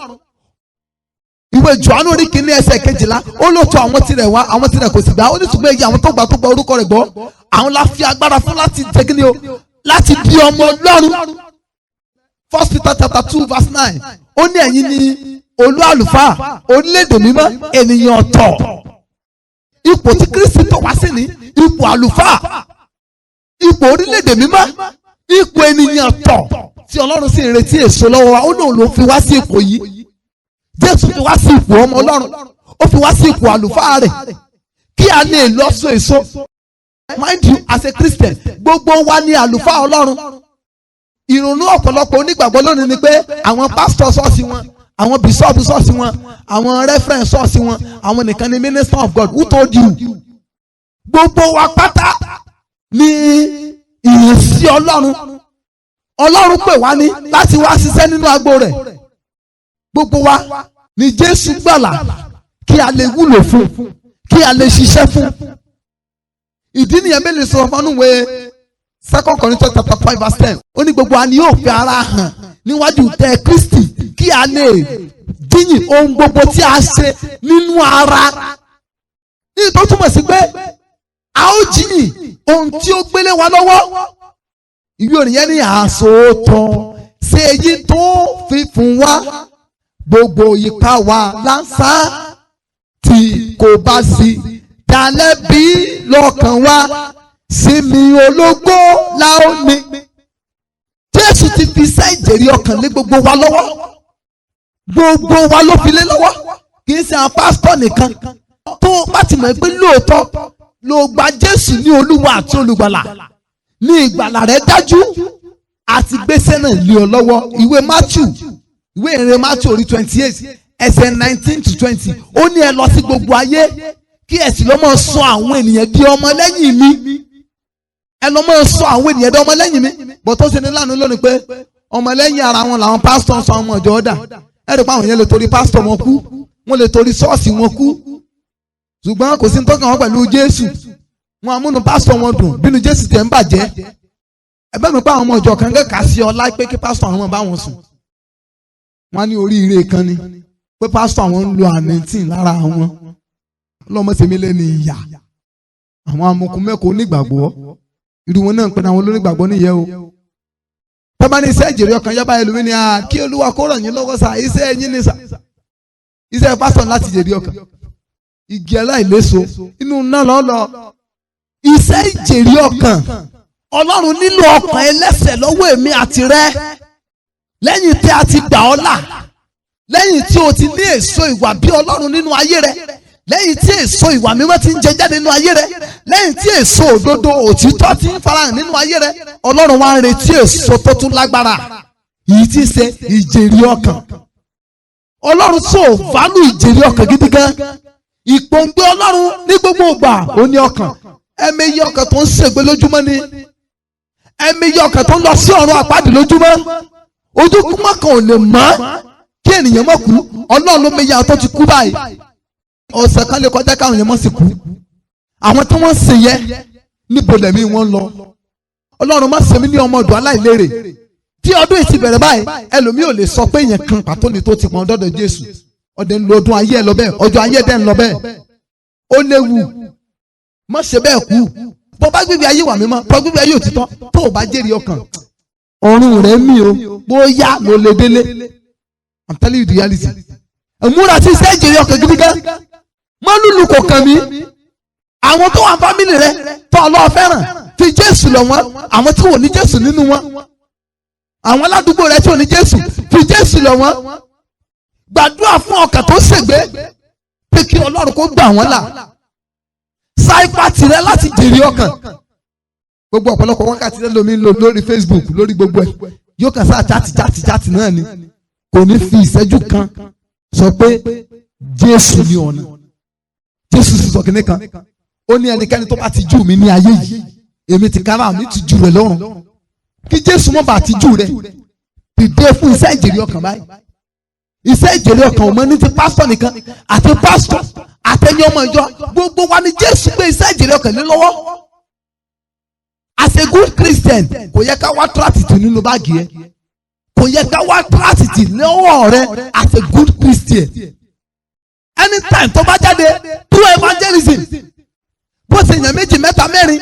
Ìwé Jòhánù orí kìíní ẹsẹ̀ 12 ó ló tọ̀ àwọn tirẹ̀ wá, àwọn tirẹ̀ kò sì gbà. Ó ní ṣùgbọ́n èyí àwọn tó gba orúkọ rẹ̀ gbọ́, àwọn la fi agbára fún láti jẹ́ kí ni o, láti di ọmọ Ọlọ́run. 1 Peter chapter 2 verse 9 ó ní ẹ̀yin ni olú àlùfáà orílẹ̀-èdè mímọ́ ènìyàn ọ̀tọ̀. Ipò tí Kristi tọ̀ wá sí ni ipò àlùfáà, ipò orílẹ̀-èdè mímọ́, ipò ènìyàn ọ̀tọ̀ tí Ọlọ́run sì ń retí èso lọ́wọ́ wa. Ó lóun ló fi wá sí ipò yìí. Jésù fi wá sí ipò ọmọ Ọlọ́run, ó fi wá sí ipò àlùfáà rẹ̀ kí a lè lọ so èso. Mind you, as a Christian, gbogbo wa ni àlùfáà Ọlọ́run. Ìrònú ọ̀pọ̀lọpọ̀ onígbàgbọ́ lónìí ni pé àwọn pásítọ̀ ṣọ́ọ̀ṣì wọn, àwọn bíṣọ́ọ̀bù ṣọ́ọ̀ṣì wọn, àwọn rẹ́fẹ̀rẹ̀nsì ṣọ́ọ̀ṣì wọn, àwọn nìkan ni minister of God. Who told you? Gbogbo wa pátá ni ìrìnsí Ọlọ́run. Ọlọ́run pè wá ní láti wá ṣiṣẹ́ nínú agbo rẹ̀. Gbogbo wa ni Jésù gbàlà kí a lè wúlò fún, kí a lè ṣiṣẹ́ fún. Ìdí nìyẹn mélòó sọ fún ọ̀nùwé 2 Corinthians chapter 5 verse 10 ó ní gbogbo wa ni yóò fi ara hàn níwájú tẹ Kristi kí a lè díyìn ohun gbogbo tí a ṣe nínú ara. Ní tó túmọ̀ sí pé a ó jíyìn ohun tí ó gbélé wa lọ́wọ́. Ìwé orin yẹn ní àsòótọ́ ṣe èyí tó fi fún wa, gbogbo ipá wa láǹṣá tí kò bá sí dalẹ̀ bí lọ́kàn wa, sinmi ológbó la ó ní. Jésù ti fi iṣẹ́ ìjèrè ọkàn lé gbogbo wa lọ́wọ́. Gbogbo wa ló fi lé lọ́wọ́. Kì í ṣe àwọn pásítọ̀ nìkan. Tó bá ti mọ̀ pé lóòótọ́ ló gba Jésù ní Olúwa àti Olùgbàlà, ní ìgbàlà rẹ̀ dájú àti gbèsè náà lé ọ lọ́wọ́. Ìwé ìrere Matthew orí 28 ẹsẹ̀ 19 to 20 ó ní ẹ lọ sí gbogbo ayé kí ẹ sì lọ máa sọ àwọn ènìyàn di ọmọ lẹ́yìn mi. Ẹ lọ máa sọ àwọn ènìyàn di ọmọ lẹ́yìn mi. Bọ̀ tó ṣe ní lánàá lónìí pé ọmọ lẹ́yìn ara wọn làwọn pásítọ̀ sọ ọmọ ìjọ ọ̀dà. Ẹ rí i pé àwọn yẹn lè torí pásítọ̀ wọn kú, wọ́n lè torí ṣọ́ọ̀ṣì wọn kú. Ṣùgbọ́n kò sí ní tọ́kàn wọn pẹ̀lú Jésù. Wọn amúnú pásítọ̀ wọn dùn bínú Jésù tẹ̀ ń bàjẹ́. Ẹgbẹ́ mi pa àwọn ọmọ ìjọ kan kẹ́kà sí ọlá pé kí pásítọ̀ àwọn bá wọn sùn. Wọ́n ní oríire kan ni pé pásítọ̀ àwọn ń lo anointing lára àwọn. Ọlọ́mọ sèmi lẹ́ni ìyà. Àwọn amukun mẹ́kọ̀ọ́ onígbàgbọ́ irú wọn náà ń pè náà àwọn olónígbàgbọ́ nìyẹn o. Tọ́ba ní iṣẹ́ ìjèrè ọkàn yaba ẹlòmíì ni kí Olúwa kó ràn yín lọ́wọ́ sá, iṣẹ́ ẹ̀yin ni sá. Iṣẹ́ pásítọ̀ láti jèrè ọkàn. Igi aláìléso inú náà lọ́lọ́. Iṣẹ́ ìjèrè ọkàn. Ọlọ́run nílò ọkàn ẹlẹ́ṣẹ̀ lọ́wọ́ èmi àti rẹ. Lẹ́yìn tí a ti gbà ọ́ là, lẹ́yìn tí o ti ní èso ìwà bí Ọlọ́run nínú ayé rẹ, lẹ́yìn tí èso ìwà mímọ́ ti ń jẹ jáde nínú ayé rẹ, lẹ́yìn tí èso òdodo òtítọ́ ti ń farahàn nínú ayé rẹ, Ọlọ́run wá ń retí èso tó tún lágbára, yìí ti ṣe ìjèrè ọkàn. Ọlọ́run sọ fàánù ìjèrè ọkàn gidi gan. Ìpòǹgbẹ Ọlọ́run ní gbogbo ìgbà ó ní ọkàn. Ẹ̀mẹyẹ ọkàn tó ń ṣègbé lójúmọ́ ni, ẹ̀mẹyẹ ọkàn tó ń lọ sí ọ̀run àpáàdì lójúmọ́. Ojúkúmọ́ kan ò lè mọ́ kí ènìyàn mọ̀ kú. Ọlọ́run ló mẹyẹ àwọn tó ti kú báyìí. Ọ̀sẹ̀ kan lè kọjá káwọn èèyàn mọ̀ sí kú. Àwọn tí wọ́n ń sè yẹ níbo lẹ̀mí wọn lọ. Ọlọ́run má ṣe mí ní ọmọ ọ̀dọ̀ aláìlérè. Tí ọdún yìí ti bẹ̀rẹ̀ báyìí, ẹlòmíì ò lè sọ pé èèyàn kan pàtó ni tó ti pọn dọ́dọ̀ Jésù. Ọdẹ ń lo ọdún ayé ẹ lọ bẹ́ẹ̀, ọjọ́ ayé ẹ ń lọ bẹ́ẹ̀. Ó léwu. Má ṣe bẹ́ẹ̀ kú. Bó bá gbébi ayé wà mímọ́, bó gbébi ayé òtítọ́, tó o bá jèrè ọkàn. Ọ̀run rẹ̀ mí o, bóyá ló lè délé. I'm telling you the reality. Ìmúra tí iṣẹ́ ìjèrè ọkàn gidi gan. Mọ́ lùlù kò kàn mí. Àwọn tó wà fámìlì rẹ tó ọlọ́ọ̀ fẹ́ràn fi Jésù lọ wọn. Àwọn tí wò ní Jésù nínú wọn. Àwọn aládùúgbò rẹ tí ò ní Jésù fi Jésù lọ wọn. Gbàdúrà fún ọkàn tó ṣègbé pé kí Ọlọ́run kó gbà wọ́n là. Sa ipá tirẹ̀ láti jèrè ọkàn. Gbogbo ọ̀pọ̀lọpọ̀ wákàtí rẹ lómi ń lò lórí Facebook lórí gbogbo ẹ̀. Yóò kàn sáà chati náà ni. Kò ní fi ìṣẹ́jú kan sọ pé Jésù ní ọ̀nà. Jésù sì sọ kìnìún kan. Ó ní ẹnikẹ́ni tó bá ti jù mí ní ayé yìí, èmi ti kára mi ti jù rẹ̀ lọ́rùn. Kí Jésù mọ̀ bá ti jù rẹ̀. Dìde fún iṣẹ́ ìjèrè ọkàn báyìí. iṣẹ́ ìjèrè ọkàn ò mọ ní ti pásítọ̀ nìkan àti pásítọ̀ àtẹni ọmọ ìjọ gbogbo wa ni Jésù gbé iṣẹ́ ìjèrè ọkàn lé lọ́wọ́. As a good Christian kò yẹ ká wá trátìtì nínú báàgì yẹn, kò yẹ ká wá trátìtì lọ́wọ́ rẹ as a good Christian. Anytime tó bá jáde do evangelism, bó ṣe yàn méjì mẹ́ta mẹ́rin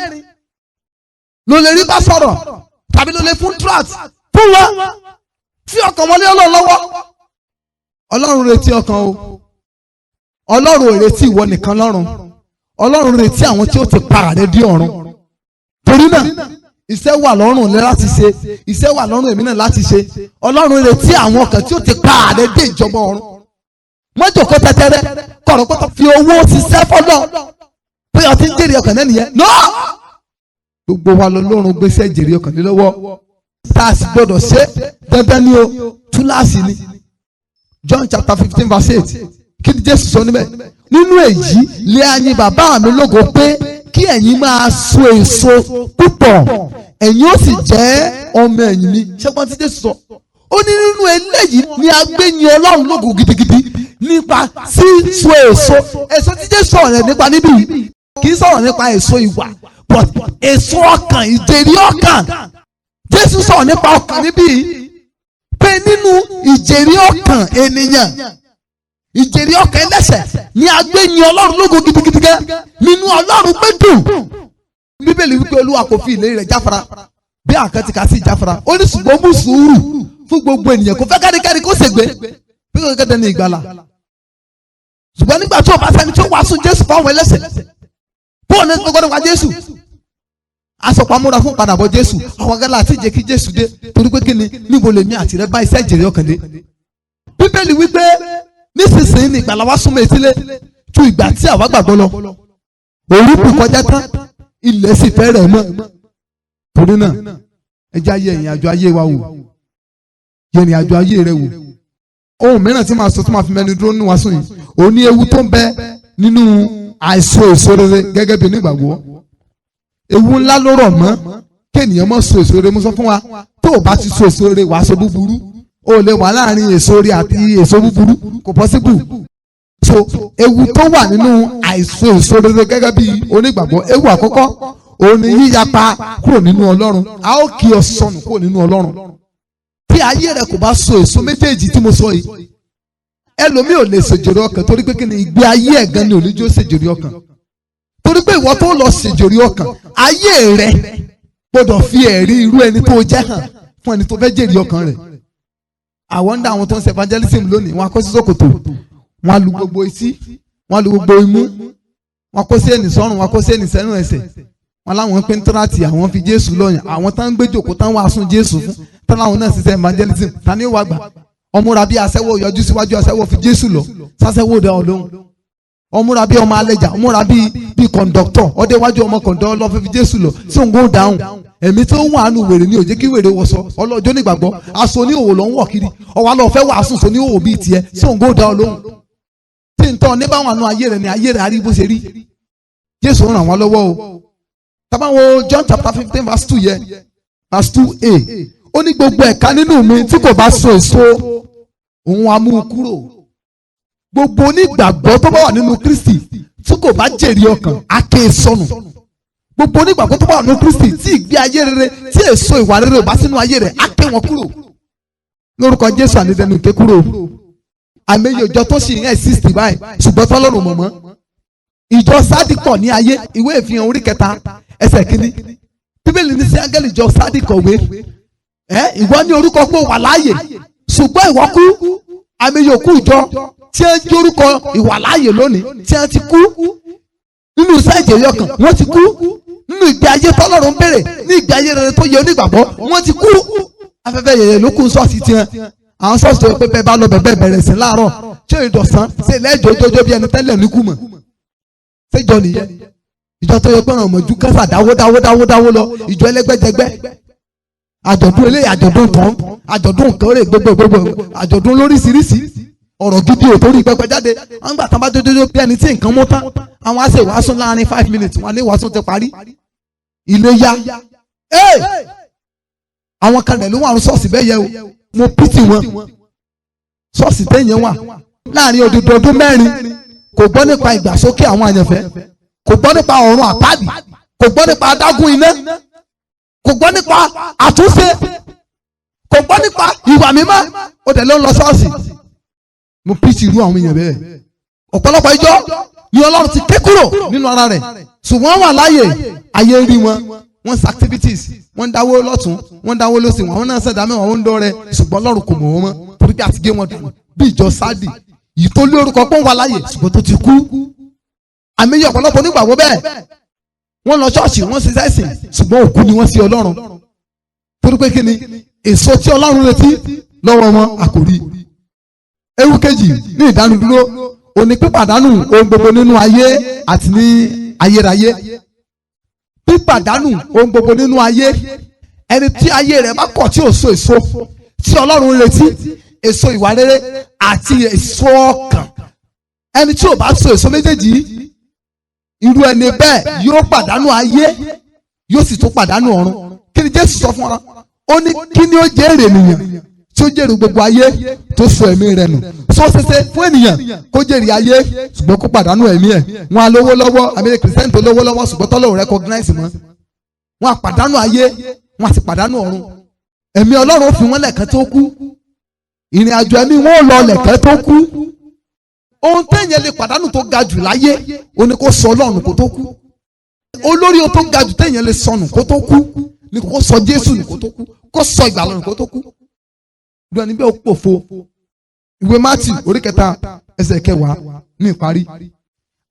ló lè rí bá sọ̀rọ̀ tàbí ló lè fún tract fún wa fi ọkàn wọlé Ọlọ́run lọ́wọ́. Ọlọ́run retí ọkàn o, Ọlọ́run ò retí ìwọ nìkan lọ́run, Ọlọ́run retí àwọn tí ó ti para rẹ dé ọ̀run. Torí náà iṣẹ́ wà lọ́rùn rẹ láti ṣe, iṣẹ́ wà lọ́rùn èmi náà láti ṣe. Ọlọ́run retí àwọn ọkàn tí ó ti para rẹ dé ìjọba ọ̀run. Mọ́jọ kó tẹ́tẹ́rẹ́ kọ̀rọ̀ pé fi owó ṣiṣẹ́ fọ́lọ́ pé ọtí ń jèrè ọkàn náà nìyẹn. No! Gbogbo wa lọ́lọ́run gbéṣẹ́ jèrè ọkàn lé lọ́wọ́. Tá a sì gbọ́dọ̀ ṣe dandan ni o, túláàsì ni. John chapter 15 verse 8 kí ni Jésù sọ níbẹ̀? Nínú èyí lé ayín bàbá mi lógo pé kí ẹ̀yin máa so èso púpọ̀, ẹ̀yin ó sì jẹ́ ọmọ ẹ̀yìn mi. Ṣẹ́gbọ́n tí Jésù sọ, ó ní nínú eléyìí ni a gbé yin Ọlọ́run lógo gidigidi nípa síso èso. Èso tí Jésù sọ̀rọ̀ rẹ̀ nípa níbí kì í sọ̀rọ̀ nípa èso ìwà but èso ọkàn, ìjèrè ọkàn. Jésù sọ̀rọ̀ nípa ọkàn níbí pé nínú ìjèrè ọkàn ènìyàn, ìjèrè ọkàn ẹlẹ́ṣẹ̀ ni a gbé yin Ọlọ́run lógo gidigidi gan, nínú Ọlọ́run pé dùn. Bíbélì wípé Olúwa kò fi ìlérí rẹ̀ jáfara bí àkàntì kà sí jáfara. Ó ní ṣùgbọ́n mú sùúrù fún gbogbo ènìyàn, kò fẹ́ káríkárí kó ṣègbé bí kò kẹ́kẹ́ ní ìgbàlà. Ṣùgbọ́n nígbà tí o bá sẹ́ni tí ó wàásù Jésù fáwọn ẹlẹ́ṣẹ̀, bóun ní gbogbo nípa Jésù asọpamúra fún padàbọ̀ Jésù. Àwọn akẹ́lẹ́ àti ìjẹ́ kí Jésù dé torí pé kíni níbo lèmi àti rẹ bá iṣẹ́ ìjèrè ọkàn dé. Bíbélì wípé nísinsìnyí ni ìgbàlà wa súnmọ́ etílé ju ìgbà tí àwa gbàgbọ́ lọ. Òru kù kọjá tán, ilẹ̀ sì fẹ́ rẹ̀ mọ́. Torí náà ẹ jẹ́ ayé ìrìn àjò ayé wa wò, yẹ ìrìn àjò ayé rẹ wò. Ohun mìíràn tí màá sọ tí màá fi mẹ́nu dúró nínú wàásù yìí, òun ní ewu tó ń bẹ nínú àìso èso rere gẹ́gẹ́ bí onígbàgbọ́. Ewu ńlá ló rọ̀ mọ́ kéèyàn mọ́ so èso rere. Mo sọ fún wa, tó o bá ti so èso rere wàá so búburú. O lè wà láàrin èso rere àti èso búburú, kò possible. So ewu tó wà nínú àìso èso rere gẹ́gẹ́ bí onígbàgbọ́, ewu àkọ́kọ́ òun ni yíyapa kúrò nínú Ọlọ́run. A ó kí ọ sọnù kúrò nínú Ọlọ́run. Tí ayé rẹ kò bá so èso méjèèjì tí mo sọ yìí, ẹlòmíì ò lè ṣèjèrè ọkàn torí pé kí ni ìgbé ayé ẹ̀ gan ni ò ní jó ṣèjèrè ọkàn. Torí pé ìwọ tó lọ ṣèjèrè ọkàn, ayé rẹ gbọ́dọ̀ fi ẹ̀rí irú ẹni tó jẹ́ hàn fún ẹni tó fẹ́ jèrè ọkàn rẹ̀. Àwọn ń dá àwọn tó ń ṣe evangelism lónìí, wọn kó sí ṣòkòtò, wọn lu gbogbo etí, wọn lu gbogbo imú, wọn kó sí ẹnì sọ́rùn, wọn kó sí ẹnì sẹ́nu ẹsẹ̀, wọn láwọn pín tíráàtì, àwọn fi Jésù lọ́yàn, àwọn tán ń gbé jòkó tán wàásù Jésù fún, tán láwọn náà ṣiṣẹ́ evangelism, tani ó wà gbà? Ọmúra bí aṣẹ́wó yọjú síwájú aṣẹ́wó fi Jésù lọ, sáṣẹ́wó dá ọ lóhùn. Ọmúra bí ọmọ alẹ́jà, ọmúra bí kọ̀ǹdọ̀tọ̀, ọdẹ wájú ọmọ kọ̀ǹdọ̀ lọ fi Jésù lọ, sí òun kò dáhùn. Ẹ̀mí tó ń wà nù wèrè ni ò jẹ́ kí wèrè wọṣọ. Ọlọ́jọ́ nígbàgbọ́ aṣọ ní òwò lọ ń wọ̀ kiri, ọwọ́ lọ fẹ́ wàásù sọ ní òwò bíi tiẹ̀, sí òun kò dá ọ lóhùn. Tí n tọ́ ní báwọn àánú ayé rẹ̀ ni ayé rẹ̀ arí bó ṣe rí. Jésù ràn wọ́n lọ́wọ́ o. Tábàwọn John chapter 15 verse 2 yẹ verse 2a, ó ní gbogbo ẹ̀ka nínú mi tí kò bá so èso òun á mú kúrò. Gbogbo onígbàgbọ́ tó bá wà nínú Kristi tí kò bá jèrè ọkàn á ké sọnù. Gbogbo onígbàgbọ́ tó bá wà nínú Kristi tí ìgbé ayé rere tí èso ìwà rere ò bá sínú ayé rẹ̀ á ké wọn kúrò. Lórúkọ Jésù ànídẹnu ké kúrò. Àmẹ́yẹ ìjọ tó sì ń exist báyìí ṣùgbọ́n tọ́lọ́run mọ̀mọ́. Ìjọ Sádìkọ̀ ní ayé, ìwé ìfihàn orí 3 ẹsẹ̀ 1. Bíbélì ní sí áńgẹ́lì ìjọ Sádìkọ̀ wé. Ìwọ ní orúkọ pé wà láàyè ṣùgbọ́n ìwọ kú. Àmẹ́yẹ òkú ìjọ tí ẹ ń jẹ́ orúkọ ìwà láàyè lónìí tí ẹ ti kú nínú iṣẹ́ ìjèrè ọkàn, wọ́n ti kú nínú ìgbé ayé tọ́lọ́run béèrè ní ìgbé ayé rere tó yẹ onígbàgbọ́, wọ́n ti kú. Afẹ́fẹ́ yẹ̀yẹ̀ ló kún ṣọ́ọ̀ṣì tiẹ̀. Àwọn ṣọ́ọ̀ṣì tó yẹ pé bẹ́ẹ̀ bá lọ bẹ̀rẹ̀ sí láàárọ̀ tí ò ìdọ̀sán ṣe lẹ́jọ́ ojoojó bí ẹni tẹ́lẹ̀ ní kú mọ̀. Ṣéjọ nìyẹn. Ìjọ tó yẹ pé ọ̀ràn mọ̀jú kásà dáwó lọ, ìjọ ẹlẹ́gbẹ́jẹgbẹ́. Àjọ̀dún eléyìí, àjọ̀dún tán, àjọ̀dún kórè gbogbo, àjọ̀dún lóríṣiríṣi. Ọ̀rọ̀ gidi ò torí pẹpẹ jáde. Wọ́n gbà tán bá dojojo bí ẹni tí nǹkan mú tán. Àwọn á ṣe wàásù láàrin 5 minutes, wọn lé wàásù ti parí. Ilé yá. Àwọn kan rẹ̀ ló wà ní ṣọ́ọ̀ṣì bẹ́ẹ̀ yẹ o. Mo pìtì wọn. ṣọ́ọ̀ṣì téèyàn wà láàrin odidi ọdún 4 kò gbọ́ nípa ìgbàsókè àwọn àyànfẹ́, kò gbọ́ nípa ọ̀run àpáàdì, kò gbọ́ nípa adágún iná, kò gbọ́ nípa àtúnṣe, kò gbọ́ nípa ìwà mímọ́, ó dẹ̀ ló ń lọ ṣọ́ọ̀ṣì. Mo píìtì irú àwọn èèyàn bẹ́ẹ̀. Ọ̀pọ̀lọpọ̀ ìjọ ni Ọlọ́run ti ké kúrò nínú ara rẹ̀, ṣùgbọ́n wà láàyè, ayé rí wọn, wọ́n ṣe activities, wọ́n dáwó lọ́tún, wọ́n dáwó lọ́sìn, wọ́n náà ṣẹ̀dá mẹ́wàá, wọ́n ń dọ́rẹ́, ṣùgbọ́n Ọlọ́run kò mọ̀ wọ́n mọ́ torí pé àti gé wọn dànù bí ìjọ Sáàdì yìí tó lé orúkọ pọ́n wà láàyè ṣùgbọ́n tó ti kú. Àmì yẹ ọ̀pọ̀lọpọ̀ onígbàgbọ́ bẹ́ẹ̀, wọ́n lọ ṣọ́ọ̀ṣì, wọ́n ṣe sẹ́sìn, ṣùgbọ́n òkú ni wọ́n sí Ọlọ́run torí pé kí ni èso tí Ọlọ́run retí lọ́wọ́ wọn àkòrí. Ewu kejì ní ìdánudúró òní pípàdánù ohun gbogbo nínú ayé àti ní ayérayé. Pípàdánù ohun gbogbo nínú ayé, ẹni tí ayé rẹ̀ bá kọ̀ tí ò so èso tí Ọlọ́run retí, èso ìwà rere àti èso ọkàn, ẹni tí ò bá so èso méjèèjì, irú ẹni bẹ́ẹ̀ yóò pàdánù ayé yóò sì tún pàdánù ọ̀run. Kí ni Jésù sọ fún wa? Ó ní kí ni ó jẹ́ èrè ènìyàn tí ó jèrè gbogbo ayé tó so ẹ̀mí rẹ̀ nù. Sọ ṣẹṣẹ fún ènìyàn kó jèrè ayé ṣùgbọ́n kó pàdánù ẹ̀mí ẹ̀. Wọ́n á lówó lọ́wọ́, àmì kìrìsìtẹ́nì tó lówó lọ́wọ́ ṣùgbọ́n tọ́lọ́ recognize mọ́. Wọ́n á pàdánù ayé, wọ́n á sì pàdánù ọ̀run. Ẹ̀mí Ọlọ́run fi wọ́n lẹ̀kẹ́ tó kú. Ìrìn àjò ẹ̀mí wọn ò lọ lẹ̀kẹ́ tó kú. Ohun téèyàn lè pàdánù tó ga jù láyé ó ní kó sọ Ọlọ́run kó tó kú. Olórí o tó ga jù téèyàn lè sọnù kó tó kú ní kó sọ Jésù ní kó tó kú, kó sọ ìgbàlà ní kó tó kú. Bí wọn ní bí ó pòfo. Ìwé Mátíù orí 3 ẹsẹ̀ 10 ní ìparí.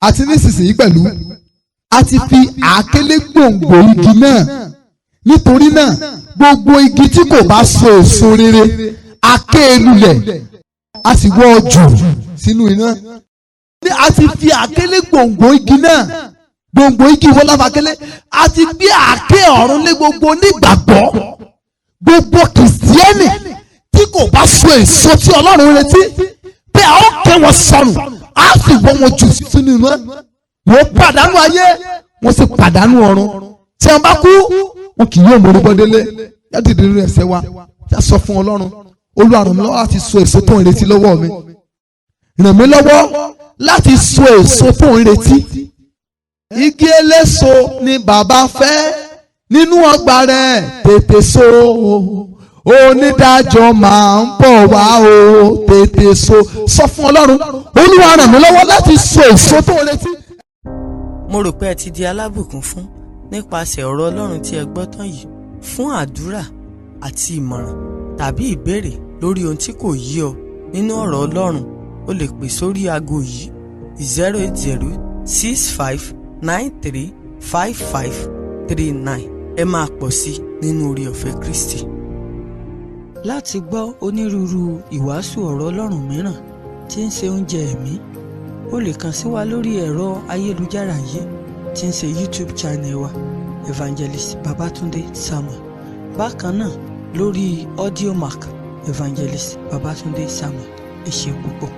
Àti nísinsìnyí pẹ̀lú a ti fi àákélé gbòǹgbò igi náà, nítorí náà gbogbo igi tí kò bá so èso rere a ké e lulẹ̀, a sì wọ́ ọ jù sínú iná. A ti fi àákélé gbòǹgbò igi náà, gbòǹgbò igi wo láfa kélé, a ti gbé àáké ọ̀run lé gbogbo onígbàgbọ́, gbogbo kìrìsìtẹ́nì tí kò bá so èso tí Ọlọ́run retí, pé a ó ké wọn sọnù, a sì wọ́ wọn jù sínú iná. Wọ́n pàdánù ayé, wọ́n sì pàdánù ọ̀run. Tí wọ́n bá kú, wọn kì yóò mórí bọ́délé. Yàtọ̀ ìdílé ẹsẹ̀ wa, yà sọ fún Ọlọ́run, Olúwa ràn mí lọ́wọ́ láti so èso tó ń retí lọ́wọ́ mi. Ràn mí lọ́wọ́ láti so èso tó ń retí. Igi eléso ni bàbá fẹ́ nínú ọgbà rẹ̀, tètè so. Onídàájọ́ máa ń bọ̀ wá o, tètè so. Sọ fún Ọlọ́run, Olúwa ràn mí lọ́wọ́ láti so èso tó ń retí. Mo rò pé ẹ ti di alábùkún fún nípasẹ̀ ọ̀rọ̀ Ọlọ́run tí ẹ gbọ́ tán yìí. Fún àdúrà àti ìmọ̀ràn tàbí ìbéèrè lórí ohun tí kò yé ọ nínú ọ̀rọ̀ Ọlọ́run, o lè pè sórí aago yìí 08065935539. Ẹ máa pọ̀ sí nínú oore ọ̀fẹ́ Kristi. Láti gbọ́ onírúurú ìwàásù ọ̀rọ̀ Ọlọ́run mìíràn tí ń ṣe oúnjẹ ẹ̀mí, o lè kàn sí wa lórí ẹ̀rọ ayélujára yìí tí ń ṣe YouTube channel wa Evangelist Babatunde Samuel. Bákan náà lórí Audiomack Evangelist Babatunde Samuel. Ẹ ṣé púpọ̀.